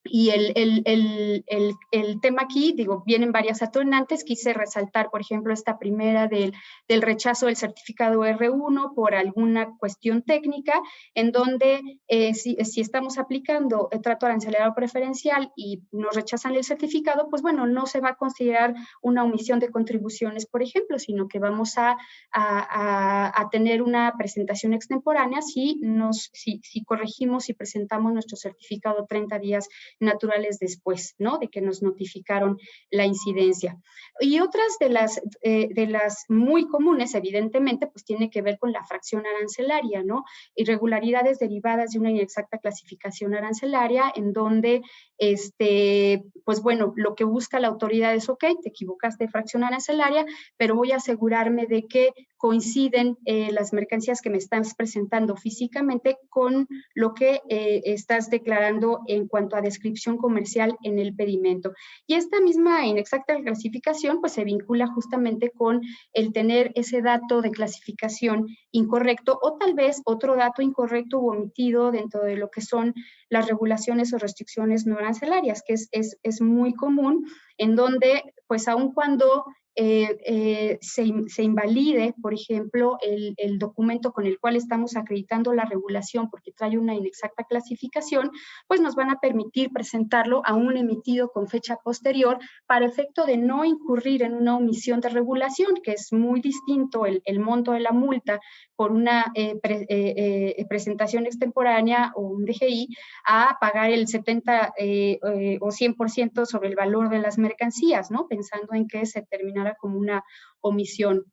Y el tema aquí, digo, vienen varias atenuantes. Quise resaltar, por ejemplo, esta primera del rechazo del certificado R1 por alguna cuestión técnica, en donde si estamos aplicando el trato arancelario preferencial y nos rechazan el certificado, pues bueno, no se va a considerar una omisión de contribuciones, por ejemplo, sino que vamos a tener una presentación extemporánea si corregimos y presentamos nuestro certificado 30 días naturales después, ¿no? De que nos notificaron la incidencia. Y otras de las muy comunes, evidentemente, pues tiene que ver con la fracción arancelaria, ¿no? Irregularidades derivadas de una inexacta clasificación arancelaria, en donde, pues bueno, lo que busca la autoridad es, ok, te equivocaste de fracción arancelaria, pero voy a asegurarme de que coinciden las mercancías que me estás presentando físicamente con lo que estás declarando en cuanto a descripción comercial en el pedimento. Y esta misma inexacta clasificación pues se vincula justamente con el tener ese dato de clasificación incorrecto, o tal vez otro dato incorrecto u omitido dentro de lo que son las regulaciones o restricciones no arancelarias, que es muy común, en donde pues aun cuando se invalide, por ejemplo, el documento con el cual estamos acreditando la regulación porque trae una inexacta clasificación, pues nos van a permitir presentarlo aún emitido con fecha posterior para efecto de no incurrir en una omisión de regulación, que es muy distinto el monto de la multa por una presentación extemporánea o un DGI a pagar el 70 o 100% sobre el valor de las mercancías, ¿no? Pensando en que se terminará como una omisión.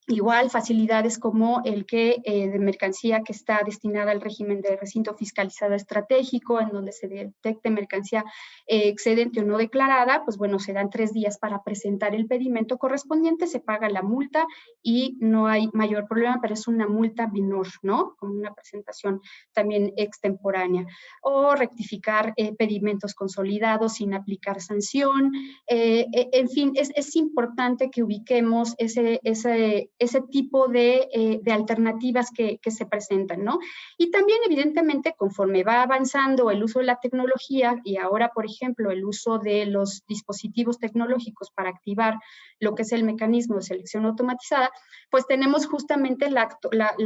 Igual, facilidades como el que de mercancía que está destinada al régimen de recinto fiscalizado estratégico, en donde se detecte mercancía excedente o no declarada, pues bueno, se dan 3 días para presentar el pedimento correspondiente, se paga la multa y no hay mayor problema, pero es una multa menor, ¿no? Como una presentación también extemporánea. O rectificar pedimentos consolidados sin aplicar sanción. En fin, es importante que ubiquemos ese tipo de alternativas que se presentan, ¿no? Y también, evidentemente, conforme va avanzando el uso de la tecnología y ahora, por ejemplo, el uso de los dispositivos tecnológicos para activar lo que es el mecanismo de selección automatizada, pues tenemos justamente la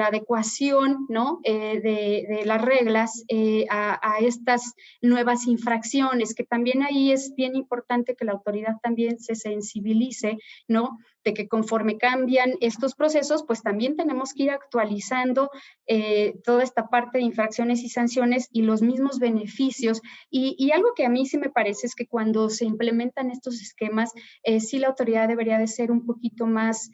adecuación, ¿no? de las reglas a estas nuevas infracciones, que también ahí es bien importante que la autoridad también se sensibilice, ¿no? De que conforme cambian estos procesos, pues también tenemos que ir actualizando toda esta parte de infracciones y sanciones y los mismos beneficios. Y algo que a mí sí me parece es que cuando se implementan estos esquemas, sí la autoridad debería de ser un poquito más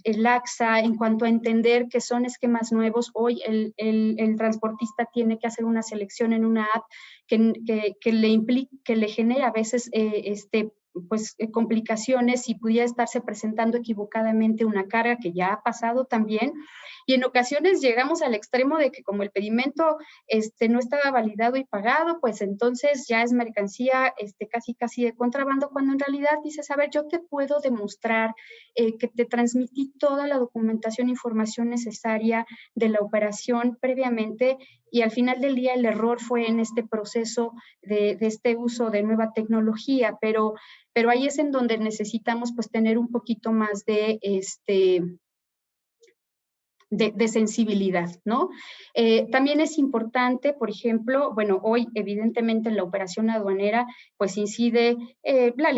laxa en cuanto a entender que son esquemas nuevos. Hoy el transportista tiene que hacer una selección en una app que le genera a veces complicaciones y pudiera estarse presentando equivocadamente una carga, que ya ha pasado también, y en ocasiones llegamos al extremo de que como el pedimento no estaba validado y pagado, pues entonces ya es mercancía casi de contrabando, cuando en realidad dices, a ver, yo te puedo demostrar que te transmití toda la documentación e información necesaria de la operación previamente, y al final del día el error fue en este proceso de este uso de nueva tecnología, pero ahí es en donde necesitamos pues tener un poquito más de sensibilidad, ¿no? También es importante, por ejemplo, bueno, hoy evidentemente en la operación aduanera pues incide la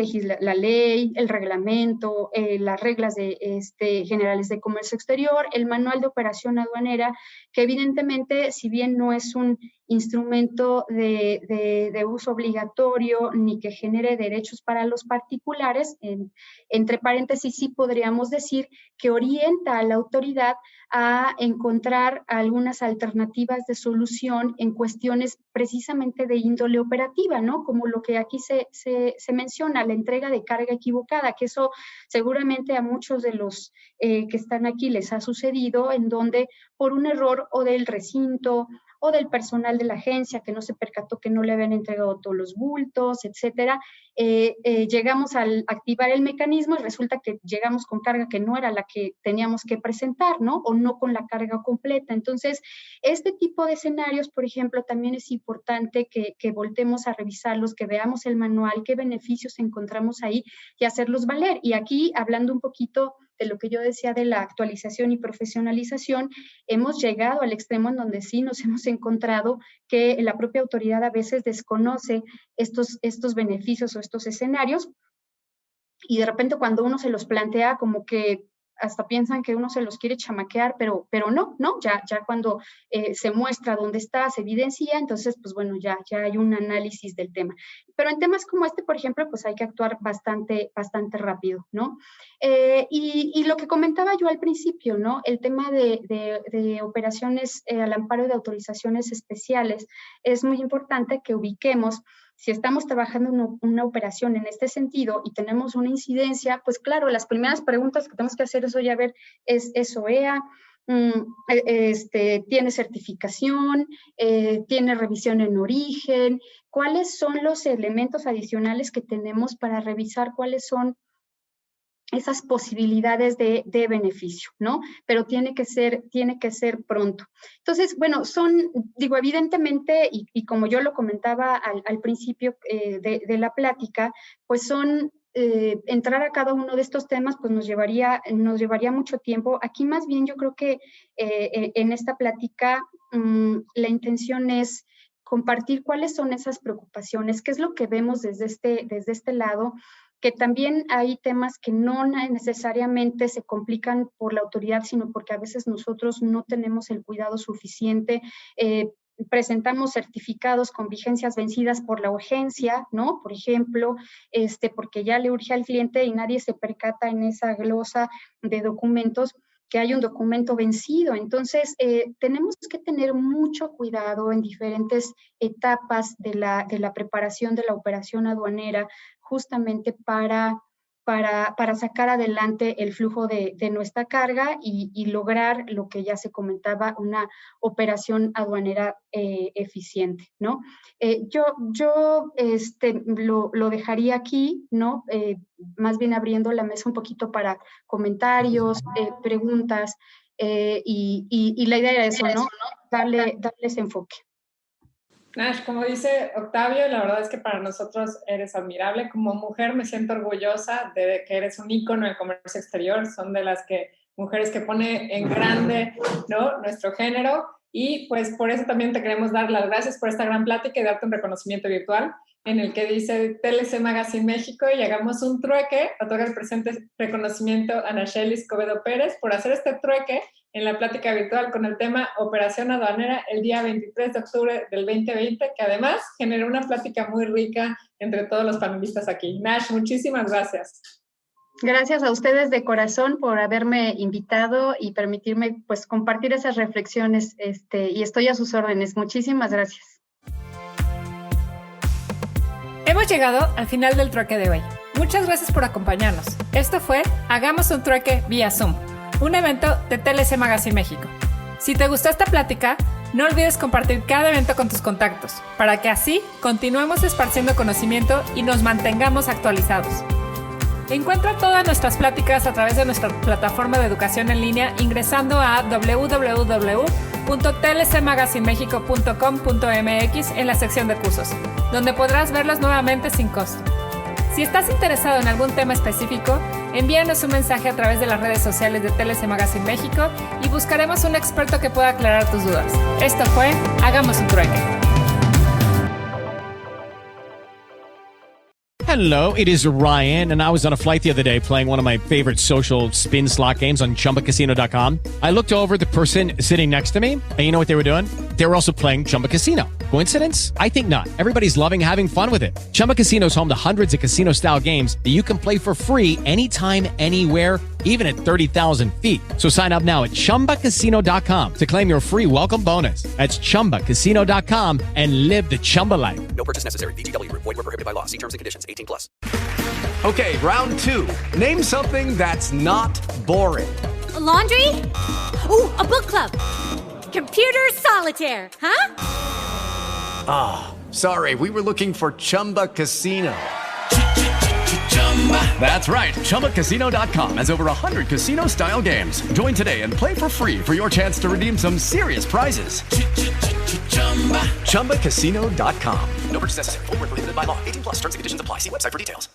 ley, el reglamento, las reglas generales de comercio exterior, el manual de operación aduanera, que evidentemente, si bien no es un instrumento de uso obligatorio ni que genere derechos para los particulares, entre paréntesis sí podríamos decir que orienta a la autoridad a a encontrar algunas alternativas de solución en cuestiones precisamente de índole operativa, ¿no? Como lo que aquí se menciona, la entrega de carga equivocada, que eso seguramente a muchos de los que están aquí les ha sucedido, en donde por un error o del recinto o del personal de la agencia que no se percató que no le habían entregado todos los bultos, etcétera, llegamos a activar el mecanismo y resulta que llegamos con carga que no era la que teníamos que presentar, ¿no? O no con la carga completa. Entonces, este tipo de escenarios, por ejemplo, también es importante que voltemos a revisarlos, que veamos el manual, qué beneficios encontramos ahí y hacerlos valer. Y aquí, hablando un poquito de lo que yo decía de la actualización y profesionalización, hemos llegado al extremo en donde sí nos hemos encontrado que la propia autoridad a veces desconoce estos beneficios o estos escenarios, y de repente cuando uno se los plantea como que hasta piensan que uno se los quiere chamaquear, pero no, ya cuando se muestra dónde está, se evidencia, entonces pues bueno, ya hay un análisis del tema. Pero en temas como este, por ejemplo, pues hay que actuar bastante rápido, ¿no? Y lo que comentaba yo al principio, ¿no? El tema de operaciones al amparo de autorizaciones especiales, es muy importante que ubiquemos. Si estamos trabajando una operación en este sentido y tenemos una incidencia, pues claro, las primeras preguntas que tenemos que hacer es, oye, a ver, ¿es OEA? ¿Tiene certificación? ¿Tiene revisión en origen? ¿Cuáles son los elementos adicionales que tenemos para revisar cuáles son esas posibilidades de beneficio, ¿no? Pero tiene que ser pronto. Entonces, bueno, evidentemente, y como yo lo comentaba al principio de la plática, pues entrar a cada uno de estos temas, pues nos llevaría mucho tiempo. Aquí más bien yo creo que en esta plática la intención es compartir cuáles son esas preocupaciones, qué es lo que vemos desde este lado, que también hay temas que no necesariamente se complican por la autoridad, sino porque a veces nosotros no tenemos el cuidado suficiente. Presentamos certificados con vigencias vencidas por la urgencia, ¿no? Por ejemplo, porque ya le urge al cliente y nadie se percata en esa glosa de documentos que hay un documento vencido. Entonces, tenemos que tener mucho cuidado en diferentes etapas de la preparación de la operación aduanera, justamente para sacar adelante el flujo de nuestra carga y lograr lo que ya se comentaba, una operación aduanera eficiente, ¿no? Yo lo dejaría aquí, ¿no? Más bien abriendo la mesa un poquito para comentarios, preguntas, y la idea era eso, ¿no? Darles enfoque. Nash, como dice Octavio, la verdad es que para nosotros eres admirable. Como mujer me siento orgullosa de que eres un ícono del comercio exterior. Son de las mujeres que pone en grande, ¿no?, nuestro género. Y pues por eso también te queremos dar las gracias por esta gran plática y darte un reconocimiento virtual en el que dice TLC Magazine México, y hagamos un trueque. Otorga el presente reconocimiento a Nachely Escobedo Pérez por hacer este trueque en la plática virtual con el tema Operación Aduanera el día 23 de octubre del 2020, que además generó una plática muy rica entre todos los panelistas aquí. Nash, muchísimas gracias. Gracias a ustedes de corazón por haberme invitado y permitirme pues compartir esas reflexiones, y estoy a sus órdenes. Muchísimas gracias. Hemos llegado al final del trueque de hoy. Muchas gracias por acompañarnos. Esto fue Hagamos un trueque vía Zoom, un evento de TLC Magazine México. Si te gustó esta plática, no olvides compartir cada evento con tus contactos, para que así continuemos esparciendo conocimiento y nos mantengamos actualizados. Encuentra todas nuestras pláticas a través de nuestra plataforma de educación en línea ingresando a www.tlcmagazinemexico.com.mx en la sección de cursos, donde podrás verlas nuevamente sin costo. Si estás interesado en algún tema específico, envíanos un mensaje a través de las redes sociales de TLC Magazine México y buscaremos un experto que pueda aclarar tus dudas. Esto fue Hagamos un trueque. Hello, it is Ryan, and I was on a flight the other day playing one of my favorite social spin slot games on ChumbaCasino.com. I looked over at the person sitting next to me, and you know what they were doing? They were also playing Chumba Casino. Coincidence? I think not. Everybody's loving having fun with it. Chumba Casino is home to hundreds of casino-style games that you can play for free anytime, anywhere, even at 30,000 feet. So sign up now at ChumbaCasino.com to claim your free welcome bonus. That's ChumbaCasino.com and live the Chumba life. No purchase necessary. VGW. Void where prohibited by law. See terms and conditions. 18+. Okay, round two. Name something that's not boring. A laundry? Ooh, a book club. Computer solitaire, huh? Ah, oh, sorry. We were looking for Chumba Casino. That's right. ChumbaCasino.com has over 100 casino-style games. Join today and play for free for your chance to redeem some serious prizes. ChumbaCasino.com. No purchase necessary. Void where prohibited by law. 18+. Terms and conditions apply. See website for details.